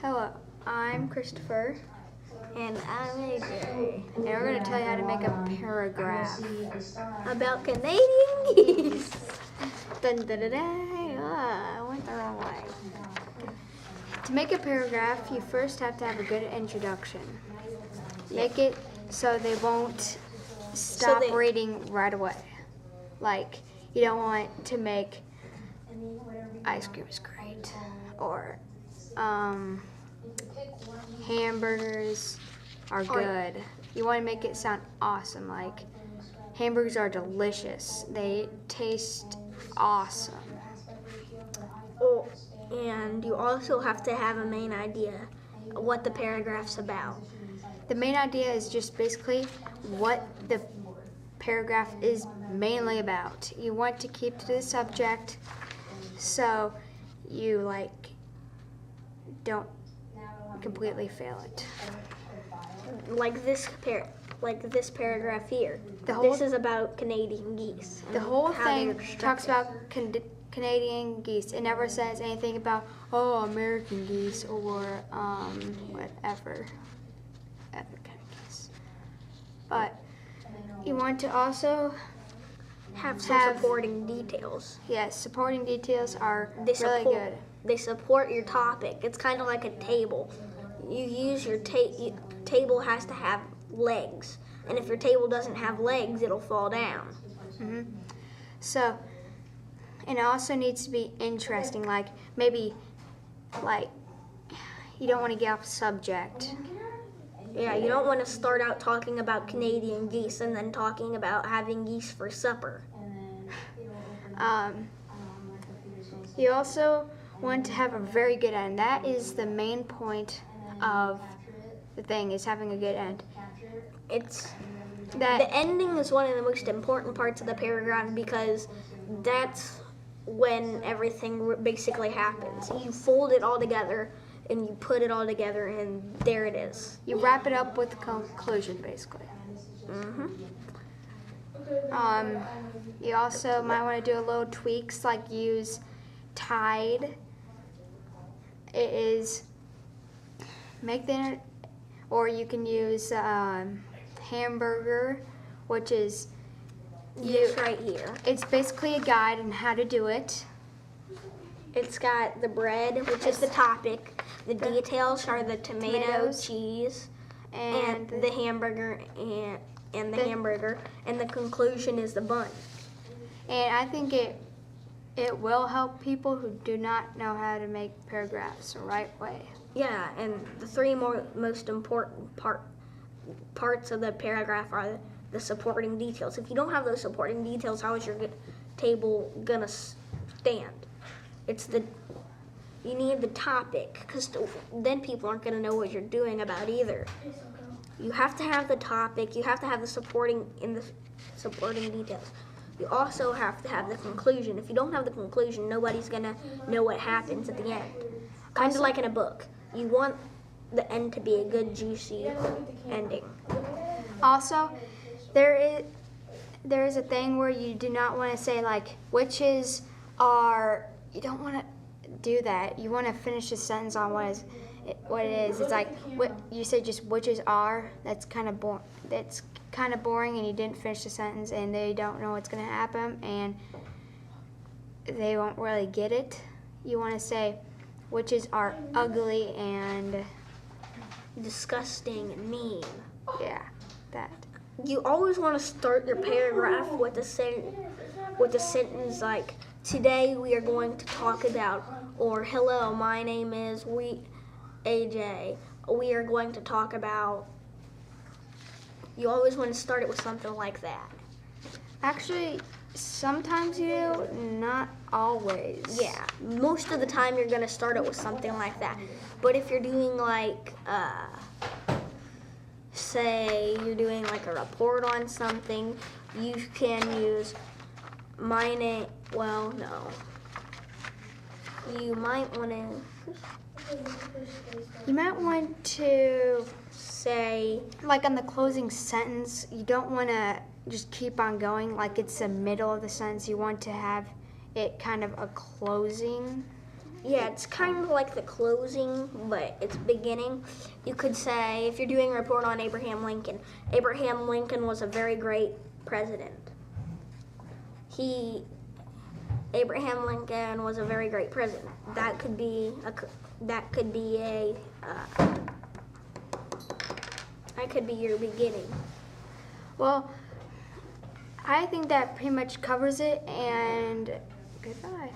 Hello, I'm Christopher, And I'm AJ. and we're going to tell you how to make a paragraph. About Canadian geese. Dun, dun, dun, dun. I went the wrong way. To make a paragraph, you first have to have a good introduction. Make it so they won't stop reading right away. Like, you don't want to make ice cream is great, or hamburgers are good. You want to make it sound awesome, like hamburgers are delicious. They taste awesome. Oh, and you also have to have a main idea of what the paragraph's about. The main idea is just basically what the paragraph is mainly about. You want to keep to the subject so you don't completely fail it. Like this paragraph here. This is about Canadian geese. The whole how thing they're constructed. talks about Canadian geese. It never says anything about American geese or whatever kind of geese. But you want to also have some supporting details. Yes, supporting details are really good. They support your topic. It's kind of like a table. You use your table has to have legs, and if your table doesn't have legs, it'll fall down. Mm-hmm. So, and it also needs to be interesting. Like maybe, you don't want to get off subject. Yeah, you don't want to start out talking about Canadian geese and then talking about having geese for supper. You also want to have a very good end. That is the main point of the thing, is having a good end. The ending is one of the most important parts of the paragraph because that's when everything basically happens. You fold it all together and you put it all together and there it is. You wrap it up with a conclusion, basically. Mm-hmm. You also might want to do a little tweaks, like use Tide. It is or you can use hamburger, which is this right here. It's basically a guide on how to do it. It's got the bread, which is the topic. The details are the tomatoes, cheese, and the hamburger and the hamburger, and the conclusion is the bun. And I think it will help people who do not know how to make paragraphs the right way. Yeah, and the three most important parts of the paragraph are the supporting details. If you don't have those supporting details, how is your table gonna stand? You need the topic, because then people aren't gonna know what you're doing about either. You have to have the topic. You have to have the supporting details. You also have to have the conclusion. If you don't have the conclusion, nobody's gonna know what happens at the end. Kind of like in a book. You want the end to be a good, juicy ending. Also, there is a thing where you do not want to say witches are. You don't want to do that. You want to finish the sentence on what it is. It's like what you say, just witches are. That's kind of boring. That's kind of boring, and you didn't finish the sentence, and they don't know what's going to happen, and they won't really get it. You want to say witches are ugly and disgusting and mean. Yeah, that. You always want to start your paragraph with a sentence like, today we are going to talk about, or hello, my name is AJ. We are going to talk about. You always want to start it with something like that. Actually, sometimes you do, not always. Yeah, most of the time you're going to start it with something like that. But if you're doing say you're doing a report on something, you can use my name. Well, no. You might want to say, on the closing sentence, you don't want to just keep on going like it's the middle of the sentence. You want to have it kind of a closing Yeah, it's kind of like the closing, but it's beginning. You could say, if you're doing a report on Abraham Lincoln was a very great president. Abraham Lincoln was a very great president. That could be your beginning. Well, I think that pretty much covers it, and goodbye.